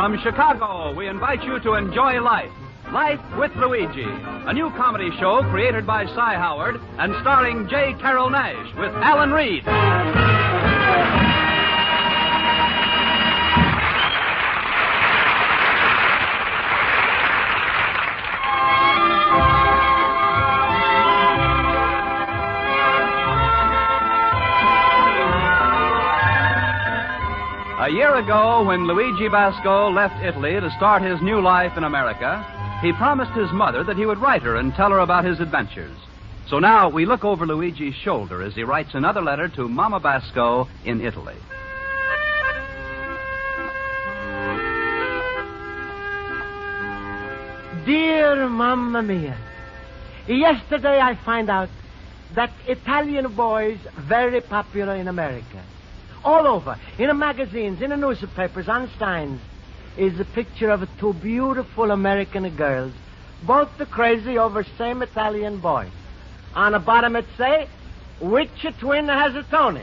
From Chicago, we invite you to enjoy Life. Life with Luigi, a new comedy show created by Cy Howard and starring J.Carrol Nash with Alan Reed. A year ago, when Luigi Basco left Italy to start his new life in America, he promised his mother that he would write her and tell her about his adventures. So now we look over Luigi's shoulder as he writes another letter to Mama Basco in Italy. Dear Mamma Mia, yesterday I find out that Italian boys very popular in America. All over, in the magazines, in the newspapers, on signs, is a picture of two beautiful American girls, both crazy over same Italian boy. On the bottom it say, which twin has a Tony?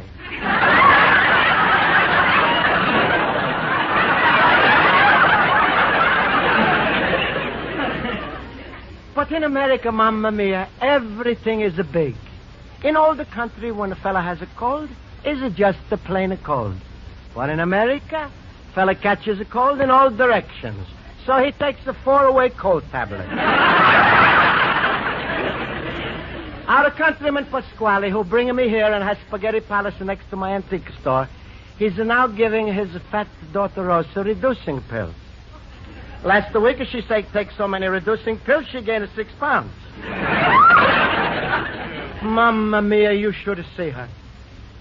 But in America, Mamma Mia, everything is big. In all the country, when a fella has a cold, is it just a plain cold? But in America, fella catches a cold in all directions. So he takes a 4-away cold tablet. Our countryman Pasquale, who bring me here and has Spaghetti Palace next to my antique store, he's now giving his fat daughter Rosa reducing pills. Last week, she said take so many reducing pills, she gained 6 pounds. Mamma Mia, you should see her.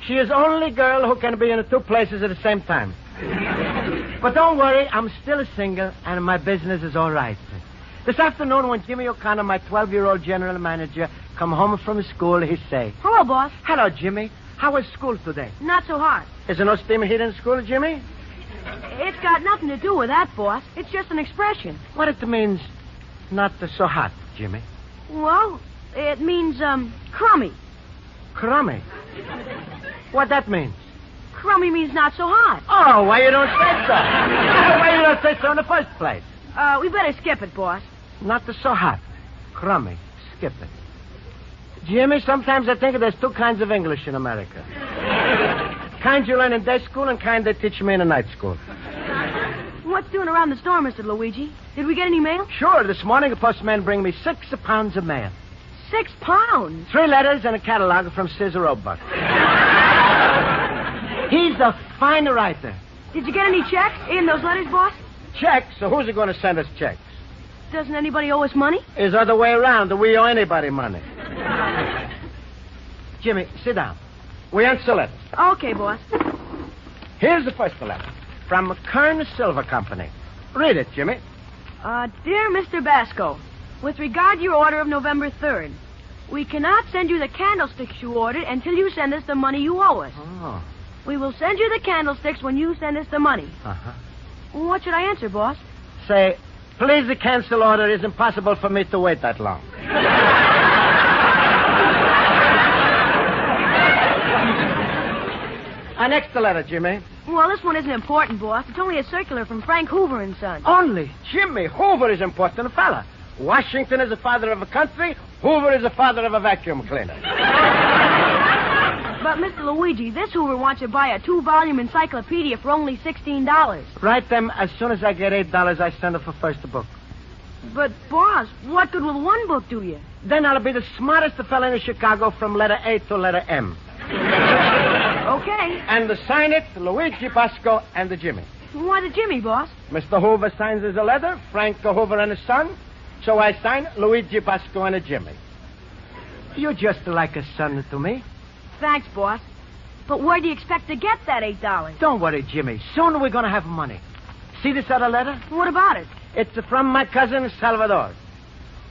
She is the only girl who can be in 2 places at the same time. But don't worry, I'm still single, and my business is all right. This afternoon, when Jimmy O'Connor, my 12-year-old general manager, come home from school, he say, Hello, boss. Hello, Jimmy. How was school today? Not so hot. Is there no steam heat in school, Jimmy? It's got nothing to do with that, boss. It's just an expression. What it means, not so hot, Jimmy? Well, it means, crummy. Crummy? What that means? Crummy means not so hot. Oh, why you don't say so? Why you don't say so in the first place? We better skip it, boss. Not so hot. Crummy. Skip it. Jimmy, sometimes I think there's 2 kinds of English in America. Kind you learn in day school and kind they teach me in a night school. What's doing around the store, Mr. Luigi? Did we get any mail? Sure. This morning a postman bring me 6 pounds of mail. 6 pounds? 3 letters and a catalog from Caesar Roebuck. He's a fine writer. Did you get any checks in those letters, boss? Checks? So who's going to send us checks? Doesn't anybody owe us money? It's the other way around. Do we owe anybody money? Jimmy, sit down. We answer letters. Okay, boss. Here's the first letter. From Kern Silver Company. Read it, Jimmy. Dear Mr. Basco, with regard to your order of November 3rd, we cannot send you the candlesticks you ordered until you send us the money you owe us. Oh. We will send you the candlesticks when you send us the money. Uh-huh. What should I answer, boss? Say, please, the cancel order. It's impossible for me to wait that long. Next letter, Jimmy. Well, this one isn't important, boss. It's only a circular from Frank Hoover and Son. Only? Jimmy, Hoover is important fella. Washington is the father of a country. Hoover is the father of a vacuum cleaner. But, Mr. Luigi, this Hoover wants you to buy a 2-volume encyclopedia for only $16. Write them as soon as I get $8, I send it for first book. But, boss, what good will 1 book do you? Then I'll be the smartest fella in Chicago from letter A to letter M. Okay. And sign it, Luigi Basco and the Jimmy. Why the Jimmy, boss? Mr. Hoover signs his letter, Frank Hoover and his son. So I sign Luigi Basco and a Jimmy. You're just like a son to me. Thanks, boss. But where do you expect to get that $8? Don't worry, Jimmy. Soon we're going to have money. See this other letter? What about it? It's from my cousin Salvador,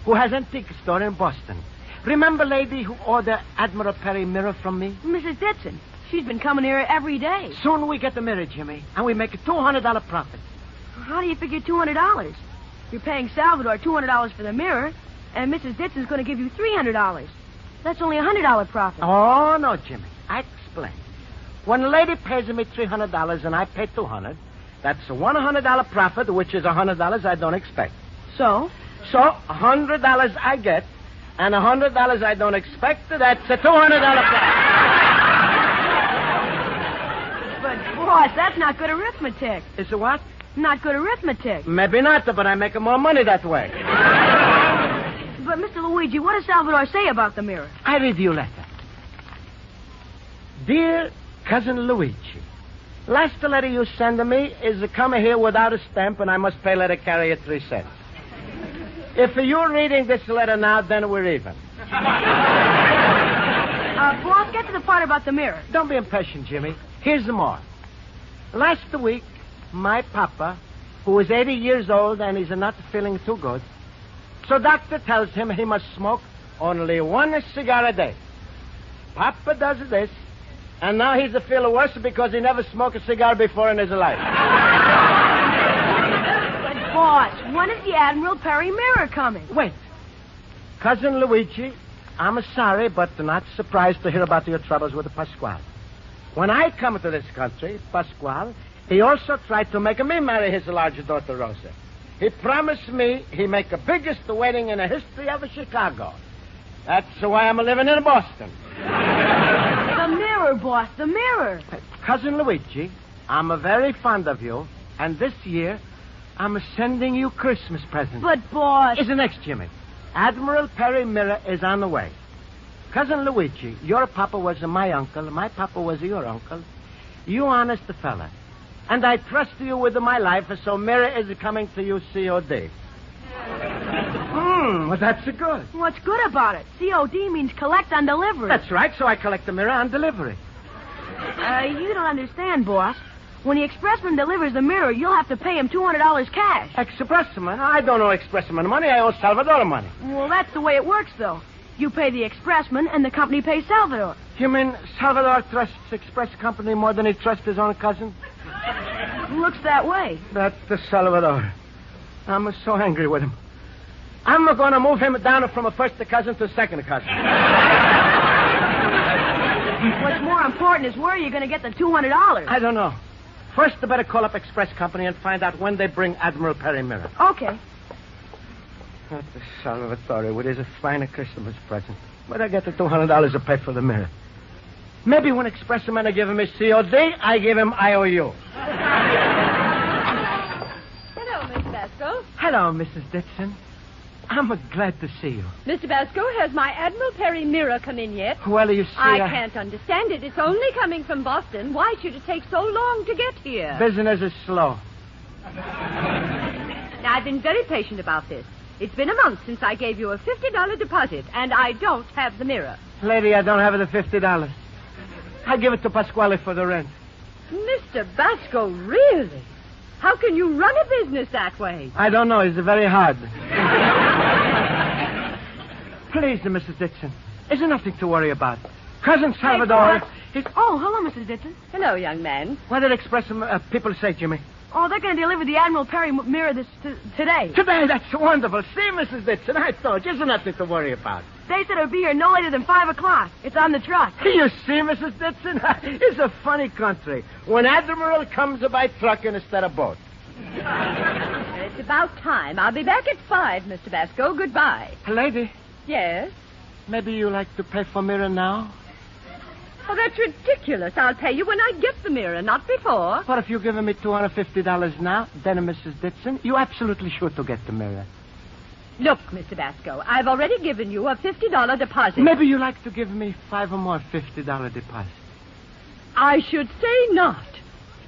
who has an antique store in Boston. Remember lady who ordered Admiral Perry mirror from me? Mrs. Ditson. She's been coming here every day. Soon we get the mirror, Jimmy, and we make a $200 profit. How do you figure $200? You're paying Salvador $200 for the mirror, and Mrs. Ditson's going to give you $300. That's only a $100 profit. Oh, no, Jimmy. I explain. When a lady pays me $300 and I pay $200, That's a $100 profit, which is $100 I don't expect. So? So, $100 I get, and $100 I don't expect, that's a $200 profit. But, boss, that's not good arithmetic. Is it what? Not good arithmetic. Maybe not, but I make more money that way. But, Mr. Luigi, what does Salvador say about the mirror? I read you a letter. Dear Cousin Luigi, last letter you send to me is coming here without a stamp, and I must pay letter carrier 3 cents. If you're reading this letter now, then we're even. Boss, get to the part about the mirror. Don't be impatient, Jimmy. Here's the more. Last week, my papa, who is 80 years old and he's not feeling too good, so doctor tells him he must smoke only 1 cigar a day. Papa does this, and now he's feeling worse because he never smoked a cigar before in his life. But, boss, when is the Admiral Perry mirror coming? Wait. Cousin Luigi, I'm sorry, but not surprised to hear about your troubles with Pasquale. When I come to this country, Pasquale, he also tried to make me marry his large daughter, Rosa. He promised me he make the biggest wedding in the history of Chicago. That's why I'm living in Boston. The mirror, boss, the mirror. Cousin Luigi, I'm very fond of you, and this year I'm sending you Christmas presents. But, boss... Is the next, Jimmy. Admiral Perry mirror is on the way. Cousin Luigi, your papa was my uncle, my papa was your uncle. You honest fella. And I trust you with my life, so mirror is coming to you COD. Well, that's good. What's good about it? COD means collect on delivery. That's right, so I collect the mirror on delivery. You don't understand, boss. When the expressman delivers the mirror, you'll have to pay him $200 cash. Expressman? I don't owe expressman money. I owe Salvador money. Well, that's the way it works, though. You pay the expressman, and the company pays Salvador. You mean Salvador trusts Express Company more than he trusts his own cousin? Looks that way. That's the Salvador. I'm so angry with him. I'm going to move him down from a first cousin to a second cousin. What's more important is where you're going to get the $200. I don't know. First, I better call up Express Company and find out when they bring Admiral Perry mirror. Okay. That's the Salvatore with his fine Christmas present. But I get the $200 to pay for the mirror. Maybe when Expressman I give him his COD, I give him IOU. Hello, Miss Basco. Hello, Mrs. Dixon. I'm glad to see you. Mr. Basco, has my Admiral Perry mirror come in yet? Well, you see... I can't understand it. It's only coming from Boston. Why should it take so long to get here? Business is slow. Now, I've been very patient about this. It's been a month since I gave you a $50 deposit, and I don't have the mirror. Lady, I don't have the $50. I give it to Pasquale for the rent. Mr. Basco, really? How can you run a business that way? I don't know. It's very hard. Please, Mrs. Dixon. There's nothing to worry about. Cousin Salvador... Oh, hello, Mrs. Dixon. Hello, young man. What did people say, Jimmy? Oh, they're going to deliver the Admiral Perry mirror today. Today? That's wonderful. See, Mrs. Dixon, I told you. There's nothing to worry about. They said it'll be here no later than 5 o'clock. It's on the truck. You see, Mrs. Dixon? It's a funny country. When Admiral comes by truck instead of boat. It's about time. I'll be back at 5, Mr. Basco. Goodbye. Lady, Yes? maybe you like to pay for mirror now? Oh, that's ridiculous. I'll pay you when I get the mirror, not before. But if you're giving me $250 now, then, Mrs. Dixon, you absolutely sure to get the mirror. Look, Mr. Basco, I've already given you a $50 deposit. Maybe you like to give me 5 or more $50 deposit. I should say not.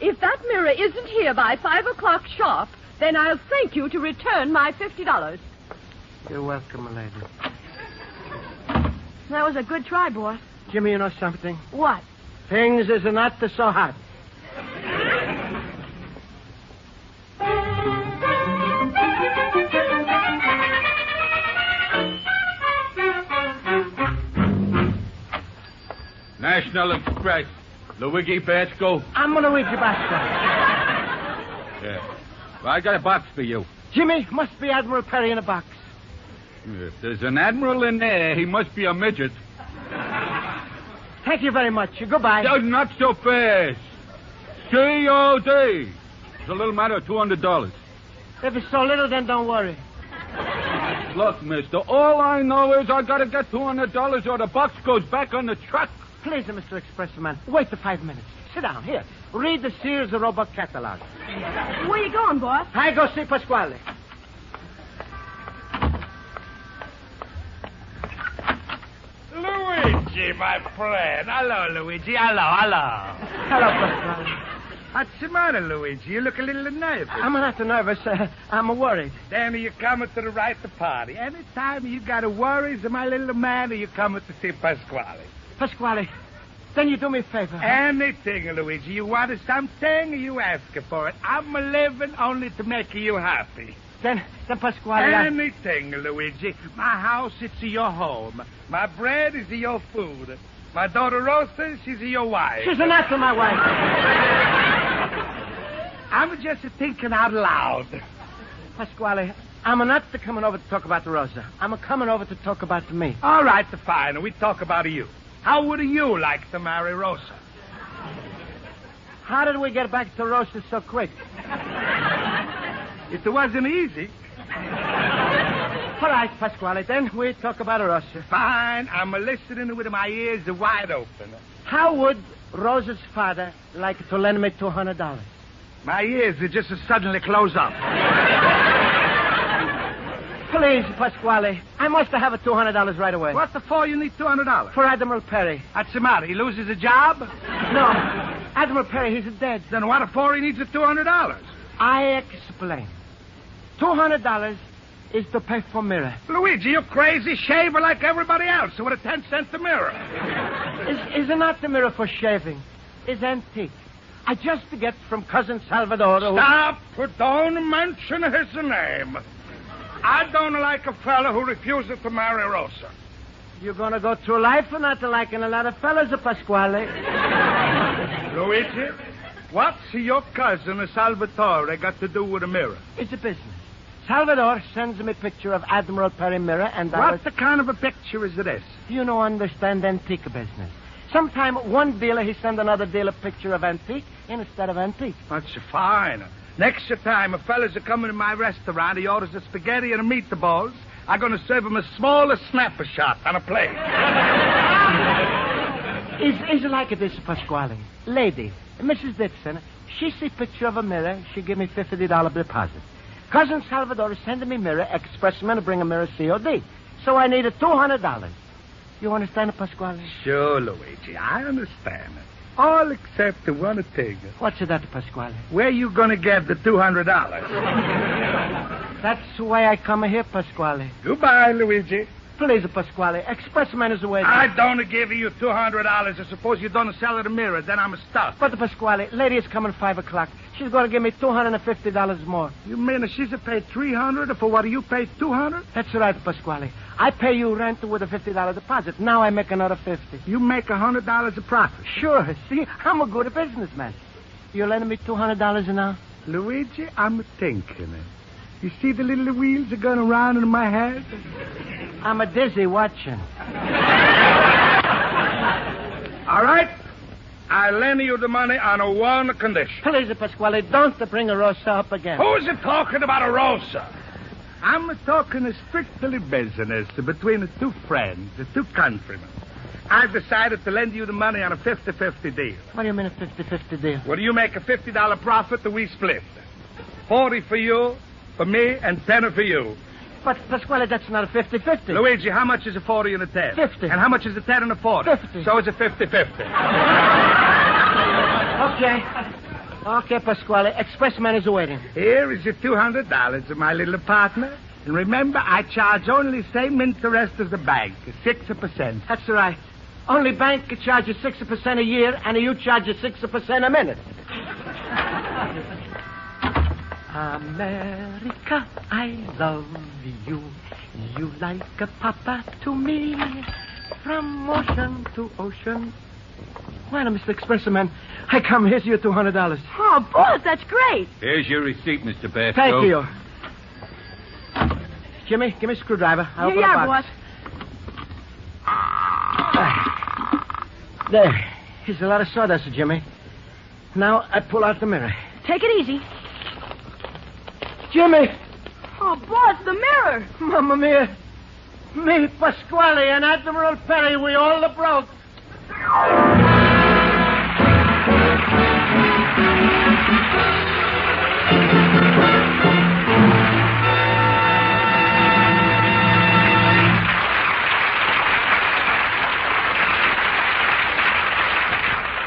If that mirror isn't here by 5 o'clock sharp, then I'll thank you to return my $50. You're welcome, lady. That was a good try, boss. Jimmy, you know something? What? Things is not so hot. National Express. Luigi Basco. I'm Luigi Basco. Yeah. Well, I got a box for you. Jimmy, must be Admiral Perry in a box. If there's an admiral in there, he must be a midget. Thank you very much. Goodbye. No, not so fast. COD. a little matter of $200. If it's so little, then don't worry. Look, mister, all I know is I gotta get $200 or the box goes back on the truck. Please, Mr. Expressman, wait the 5 minutes. Sit down. Here. Read the Sears Roebuck catalog. Where you going, boss? I go see Pasquale. Luigi, my friend. Hello, Luigi. Hello. Hello, Pasquale. What's the matter, Luigi? You look a little nervous. I'm not nervous. I'm worried. Then you're coming to the right party. Anytime you got a worries, my little man, you coming to see Pasquale. Pasquale, then you do me a favor. Anything, Luigi. You want something, you ask for it. I'm living only to make you happy. Then Pasquale... Anything, Luigi. My house, it's your home. My bread is your food. My daughter Rosa, she's your wife. She's not my wife. I'm just thinking out loud. Pasquale, I'm not coming over to talk about Rosa. I'm coming over to talk about me. All right, fine. We talk about you. How would you like to marry Rosa? How did we get back to Rosa so quick? It wasn't easy. All right, Pasquale, then we talk about Rosa. Fine. I'm listening with my ears wide open. How would Rosa's father like to lend me $200? My ears just suddenly close up. Please, Pasquale, I must have $200 right away. What the for you need $200? For Admiral Perry. What's the matter? He loses a job? No, Admiral Perry, he's dead. Then what for he needs $200? I explain. $200 is to pay for mirror. Luigi, you crazy shaver like everybody else with a 10-cent mirror. Is not the mirror for shaving. It's antique. I just get from Cousin Salvador. Stop. Don't mention his name. I don't like a fella who refuses to marry Rosa. You're going to go through life not liking a lot of fellas, Pasquale. Luigi, what's your cousin Salvatore got to do with a mirror? It's a business. Salvador sends me a picture of Admiral Perry mirror and... What kind of a picture is this? You don't understand antique business. Sometime one dealer, he send another dealer picture of antique instead of antique. That's fine. Next time a fella's coming to my restaurant, he orders a spaghetti and a meatballs. I'm going to serve him a small snapper shot on a plate. Is like this, Pasquale. Lady, Mrs. Dixon, she see picture of a mirror. She give me $50 deposit. Cousin Salvador send me mirror. Expressman bring a mirror COD. So I need $200. You understand, Pasquale? Sure, Luigi. I understand. All except one thing. What's that, Pasquale? Where you going to get the $200? That's why I come here, Pasquale. Goodbye, Luigi. Please, Pasquale. Expressman is waiting. I don't give you $200. I suppose you don't sell her the mirror. Then I'm stuck. But, Pasquale, lady is coming 5 o'clock. She's going to give me $250 more. You mean she's paid $300 for what you paid $200? That's right, Pasquale. I pay you rent with a $50 deposit. Now I make another $50. You make $100 a profit. Sure. See, I'm a good businessman. You lending me $200 now? Luigi, I'm thinking. You see the little wheels are going around in my head? I'm a dizzy watching. All right. I lend you the money on one condition. Please, Pasquale, don't bring a Rosa up again. Who's talking about a Rosa? I'm talking strictly business between the two friends, the two countrymen. I've decided to lend you the money on a 50-50 deal. What do you mean a 50-50 deal? Well, you make a $50 profit, we split. 40 for you, for me, and 10 for you. But, Pasquale, that's not a 50-50. Luigi, how much is a 40 and a 10? 50. And how much is a 10 and a 40? 50. So it's a 50-50. Okay, Pasquale. Expressman is waiting. Here is your $200, my little partner. And remember, I charge only same interest as the bank, 6%. That's right. Only bank charges 6% a year, and you charge 6% a minute. America, I love you. You like a papa to me. From ocean to ocean. Well, Mr. Expressman, I come. Here's your $200. Oh, boss, that's great. Here's your receipt, Mr. Pasco. Thank you. Jimmy, give me a screwdriver. I'll Here you are, boss. There. Here's a lot of sawdust, Jimmy. Now I pull out the mirror. Take it easy. Jimmy! Oh, boss, the mirror. Mamma mia! Me, Pasquale, and Admiral Perry, we all are broke.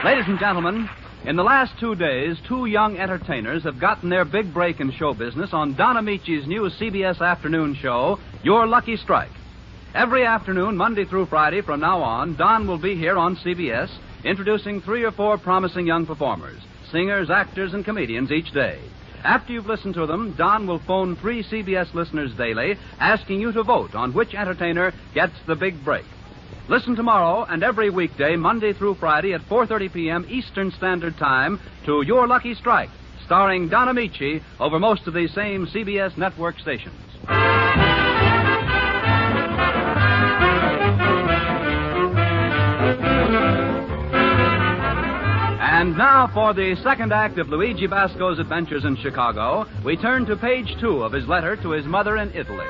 Ladies and gentlemen, in the last 2 days, 2 young entertainers have gotten their big break in show business on Don Amici's new CBS afternoon show, Your Lucky Strike. Every afternoon, Monday through Friday from now on, Don will be here on CBS, introducing 3 or 4 promising young performers, singers, actors, and comedians each day. After you've listened to them, Don will phone 3 CBS listeners daily, asking you to vote on which entertainer gets the big break. Listen tomorrow and every weekday, Monday through Friday at 4:30 p.m. Eastern Standard Time to Your Lucky Strike, starring Don Amici over most of these same CBS network stations. And now for the second act of Luigi Basco's adventures in Chicago, we turn to page 2 of his letter to his mother in Italy.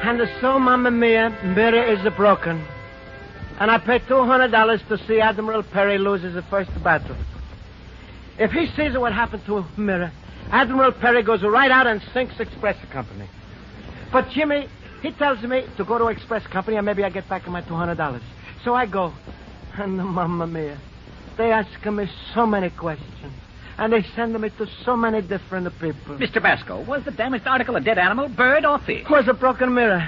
And so, Mamma Mia, mirror is broken. And I paid $200 to see Admiral Perry loses the first battle. If he sees what happened to mirror, Admiral Perry goes right out and sinks Express Company. But Jimmy, he tells me to go to Express Company and maybe I get back my $200. So I go. And Mamma Mia, they ask me so many questions. And they send me to so many different people. Mr. Basco, was the damaged article a dead animal, bird, or fish? Was a broken mirror.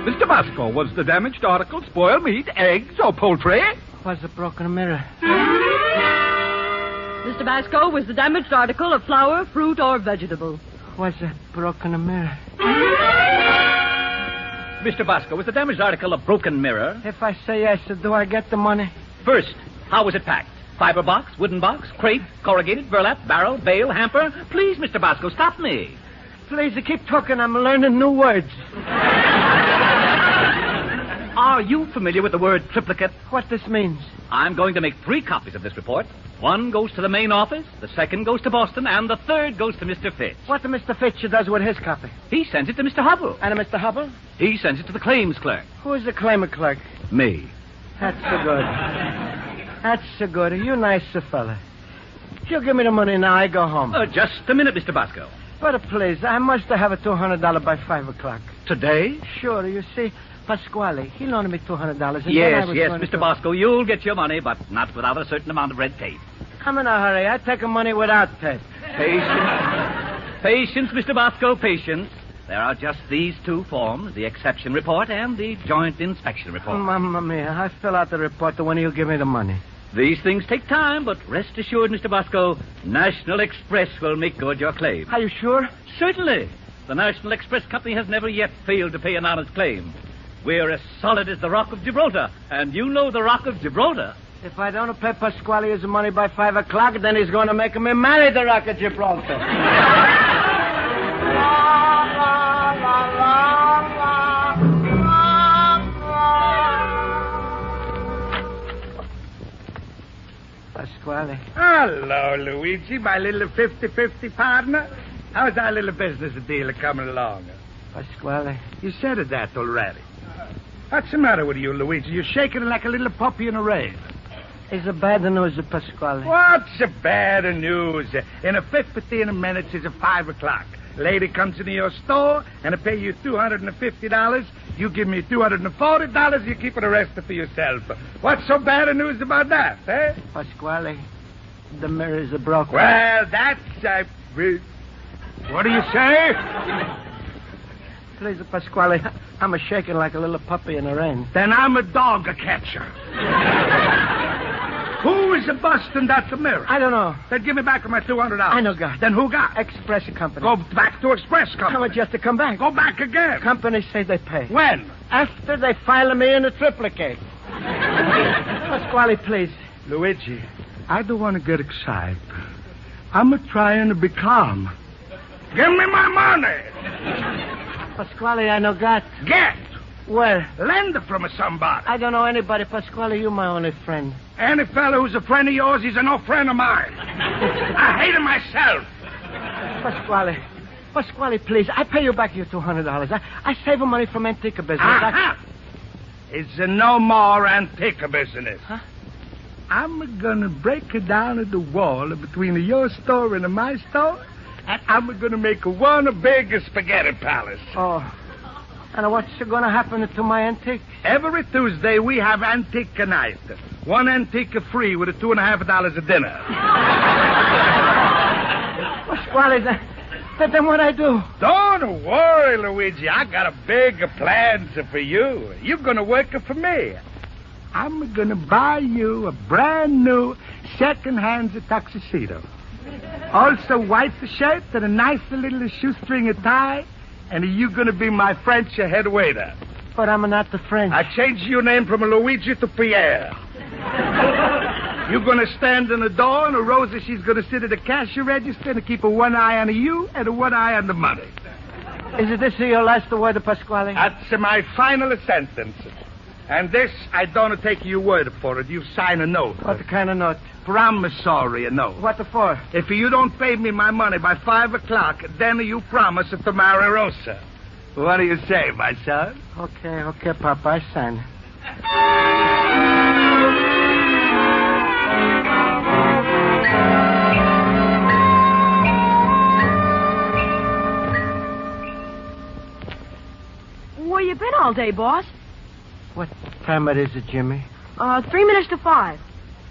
Mr. Basco, was the damaged article spoiled meat, eggs, or poultry? Was a broken mirror. Mr. Basco, was the damaged article a flower, fruit, or vegetable? Was a broken mirror. Mr. Basco, was the damaged article a broken mirror? If I say yes, do I get the money? First, how was it packed? Fiber box, wooden box, crate, corrugated, burlap, barrel, bale, hamper? Please, Mr. Basco, stop me. Please, keep talking. I'm learning new words. Are you familiar with the word triplicate? What this means? I'm going to make 3 copies of this report. 1 goes to the main office, the 2nd goes to Boston, and the 3rd goes to Mr. Fitch. What the Mr. Fitch does with his copy? He sends it to Mr. Hubble. And Mr. Hubble? He sends it to the claims clerk. Who is the claimant clerk? Me. That's so good. That's so good. You nice fella. You give me the money now, I go home. Just a minute, Mr. Basco. But please, I must have a $200 by 5 o'clock. Today? Sure, you see, Pasquale, he loaned me $200. Yes, Mr. Basco, you'll get your money, but not without a certain amount of red tape. I'm in a hurry. I take money without tape. Patience. Patience, Mr. Basco, patience. There are just these 2 forms, the exception report and the joint inspection report. Mamma mia, I fill out the report when you give me the money. These things take time, but rest assured, Mr. Basco, National Express will make good your claim. Are you sure? Certainly. The National Express Company has never yet failed to pay an honest claim. We're as solid as the Rock of Gibraltar, and you know the Rock of Gibraltar. If I don't pay Pasquale his money by 5 o'clock, then he's going to make me marry the Rock of Gibraltar. Pasquale. Hello, Luigi, my little 50-50 partner. How's our little business deal coming along? Pasquale. You said that already. What's the matter with you, Luigi? You're shaking like a little puppy in a rave. It's a bad news, Pasquale. What's the bad news? In a 15 minutes, it's 5 o'clock. Lady comes into your store and I pay you $250. You give me $240. You keep the rest for yourself. What's so bad news about that, eh? Pasquale, the mirror is broken. Well, that's... what do you say? Please, Pasquale, I'm shaking like a little puppy in the rain. Then I'm a dog catcher. Who is busting that mirror? I don't know. Then give me back my $200. I know God. Then who got? Express Company. Go back to Express Company. How much just to come back? Go back again. Company say they pay. When? After they file me in a triplicate. Pasquale, please. Luigi, I don't want to get excited. I'm trying to be calm. Give me my money. Pasquale, I know God. Get. Where? Lend it from somebody. I don't know anybody, Pasquale. You my only friend. Any fella who's a friend of yours, he's a no friend of mine. I hate him myself. Pasquale, please. I pay you back your $200. I save money from antique business. It's a no more antique business. Huh? I'm gonna break it down at the wall between your store and my store, and I'm gonna make one big spaghetti palace. Oh. And what's going to happen to my antique? Every Tuesday we have antique night. One antique free with a $2.50 a dinner. Pasquale, then what I do? Don't worry, Luigi. I got a big plans for you. You're gonna work for me. I'm gonna buy you a brand new second-hand tuxedo. Also white shirt and a nice little shoestring tie. And you're going to be my French head waiter. But I'm not the French. I changed your name from Luigi to Pierre. You're going to stand in the door, and Rosa, she's going to sit at the cash register and keep one eye on you and one eye on the money. Is this your last word, Pasquale? That's my final sentence. And this, I don't take your word for it. You sign a note. What kind of note? Promissory note. What for? If you don't pay me my money by 5 o'clock, then you promise to marry Rosa. What do you say, my son? Okay, Papa, I sign. Where you been all day, boss? What time it is, Jimmy? 3 minutes to 5.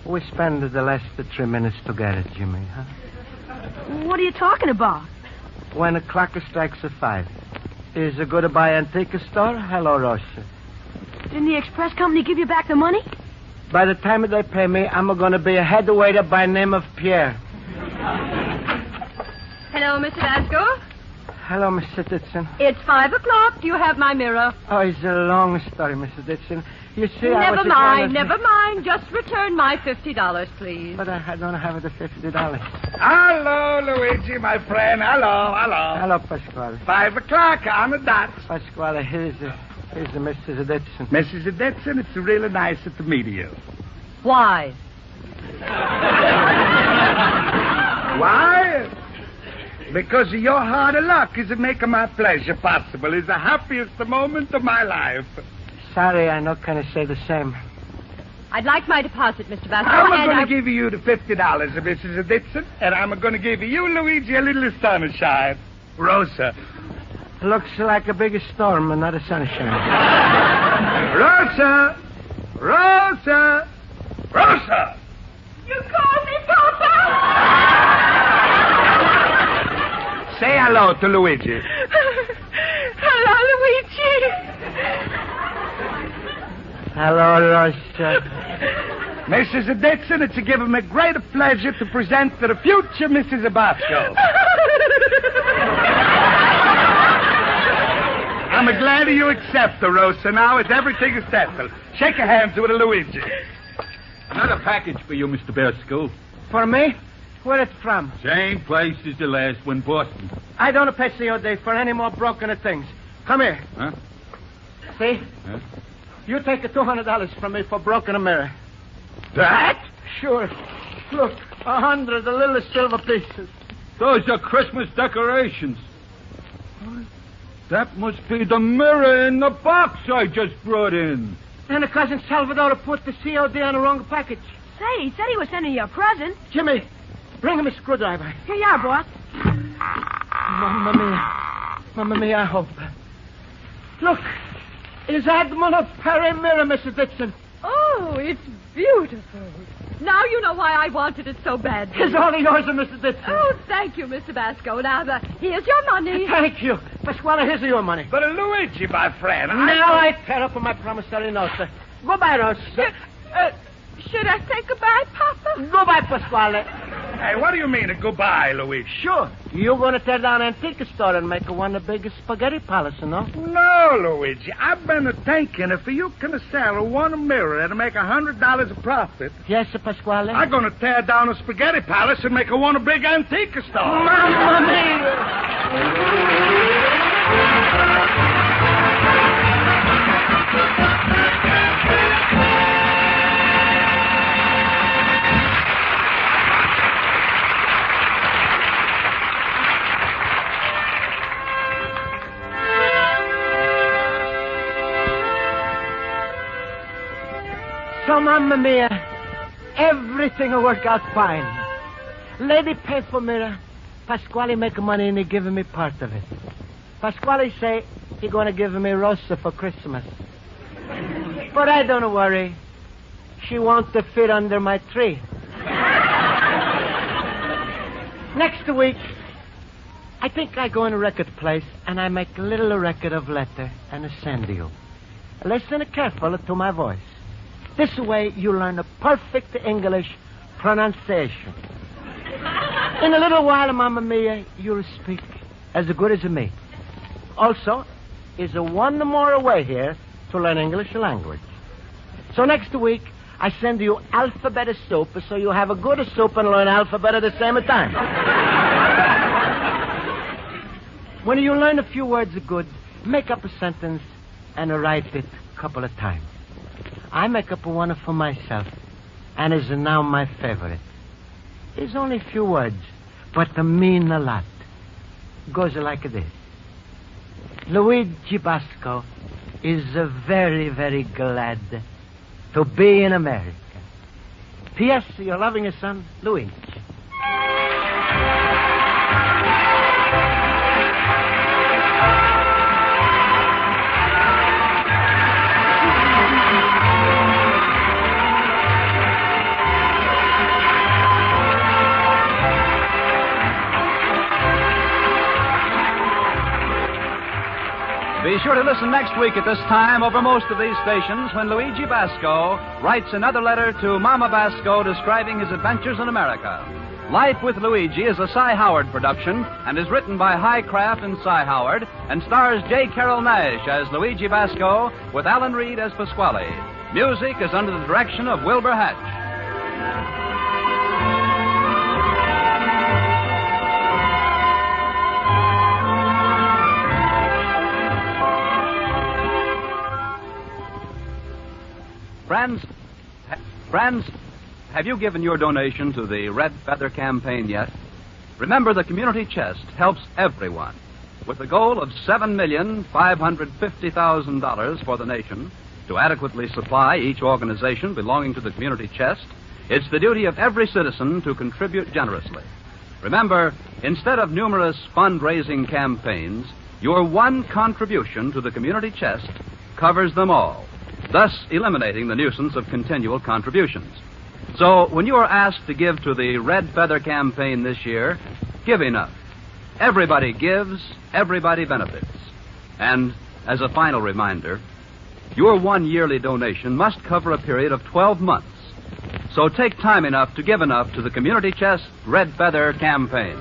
We spend the last 3 minutes together, Jimmy, huh? What are you talking about? When the clock strikes 5. Is it goodbye antique store? Hello, Rosa. Didn't the express company give you back the money? By the time they pay me, I'm going to be a head waiter by name of Pierre. Hello, Mr. Vasco. Hello, Mr. Ditson. It's 5 o'clock. Do you have my mirror? Oh, it's a long story, Mr. Ditson. You see, Never mind. Just return my $50, please. But I don't have the $50. Hello, Luigi, my friend. Hello. Hello, Pasquale. 5 o'clock on the dot. Pasquale, here's Mrs. Ditson. Mrs. Ditson, it's really nice to meet you. Why? Why? Because your hard luck is making my pleasure possible. It's the happiest moment of my life. Sorry, I not going to say the same. I'd like my deposit, Mr. Vasco. I'm going to give you the $50, Mrs. Ditson, and I'm going to give you, Luigi, a little sunshine. Rosa. Looks like a big storm and not a sunshine. Rosa! You called me, Papa? Say hello to Luigi. Hello, Luigi. Hello, Rosa. Mrs. Ditson, it's given me great pleasure to present to the future Mrs. Basco. I'm glad you accept the Rosa now as everything is settled. Shake your hands with Luigi. Another package for you, Mr. Basco. For me? Where it from? Same place as the last one, Boston. I don't pay your day for any more broken things. Come here. Huh? See? Huh? You take $200 from me for broken mirror. That? Sure. Look, 100 little silver pieces. Those are Christmas decorations. That must be the mirror in the box I just brought in. And the cousin Salvador put the COD on the wrong package. Say, he said he was sending you a present. Jimmy, bring him a screwdriver. Here you are, boss. Mamma mia, I hope. Look, it's Admiral Perry mirror, Mrs. Ditson. Oh, it's beautiful. Now you know why I wanted it so badly. It's all yours, Mrs. Ditson. Oh, thank you, Mr. Basco. Now, here's your money. Thank you. Pasquale, here's your money. But Luigi, my friend, Now I tear up my promissory note. Goodbye, Rosa. Should I say goodbye, Papa? Goodbye, Pasquale. Hey, what do you mean, goodbye, Luigi? Sure. You're going to tear down an antique store and make one of the biggest spaghetti palace, no? No, Luigi. I've been thinking if you can sell one mirror and make $100 of profit. Yes, Pasquale. I'm going to tear down a spaghetti palace and make one big antique store. Mamma mia! So, Mamma Mia, everything will work out fine. Lady pay for mirror. Pasquale make money and he giving me part of it. Pasquale say he gonna give me rosa for Christmas. But I don't worry. She wants to fit under my tree. Next week, I think I go in a record place and I make a little record of letter and I send to you. Listen carefully to my voice. This way you learn a perfect English pronunciation. In a little while, Mamma Mia, you'll speak as good as me. Also, is one more way here to learn English language. So next week, I send you alphabet soup so you have a good soup and learn alphabet at the same time. When you learn a few words good, make up a sentence and write it a couple of times. I make up one for myself, and is now my favorite. It's only a few words, but they mean a lot. Goes like this. Luigi Basco is very, very glad to be in America. P.S. You're loving your son, Luigi. Be sure to listen next week at this time over most of these stations when Luigi Basco writes another letter to Mama Basco describing his adventures in America. Life with Luigi is a Cy Howard production and is written by Highcraft and Cy Howard and stars J.Carrol Nash as Luigi Basco with Alan Reed as Pasquale. Music is under the direction of Wilbur Hatch. Friends, have you given your donation to the Red Feather campaign yet? Remember, the community chest helps everyone. With the goal of $7,550,000 for the nation to adequately supply each organization belonging to the community chest, it's the duty of every citizen to contribute generously. Remember, instead of numerous fundraising campaigns, your one contribution to the community chest covers them all, thus eliminating the nuisance of continual contributions. So, when you are asked to give to the Red Feather campaign this year, give enough. Everybody gives, everybody benefits. And, as a final reminder, your one yearly donation must cover a period of 12 months. So take time enough to give enough to the Community Chest Red Feather campaign.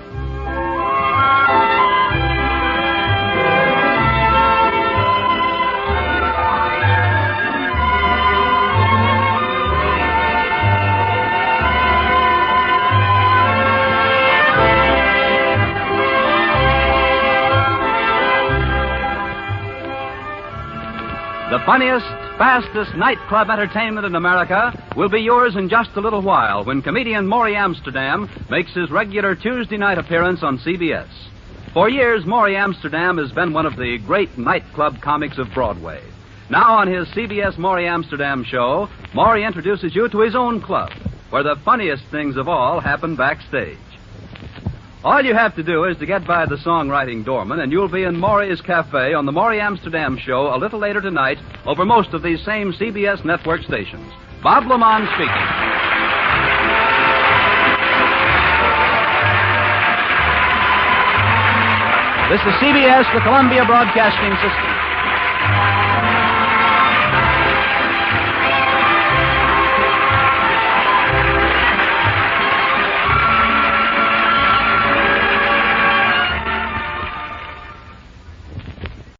The funniest, fastest nightclub entertainment in America will be yours in just a little while when comedian Maury Amsterdam makes his regular Tuesday night appearance on CBS. For years, Maury Amsterdam has been one of the great nightclub comics of Broadway. Now on his CBS Maury Amsterdam show, Maury introduces you to his own club, where the funniest things of all happen backstage. All you have to do is to get by the songwriting doorman, and you'll be in Maury's Cafe on the Maury Amsterdam show a little later tonight over most of these same CBS network stations. Bob Lamont speaking. This is CBS, the Columbia Broadcasting System.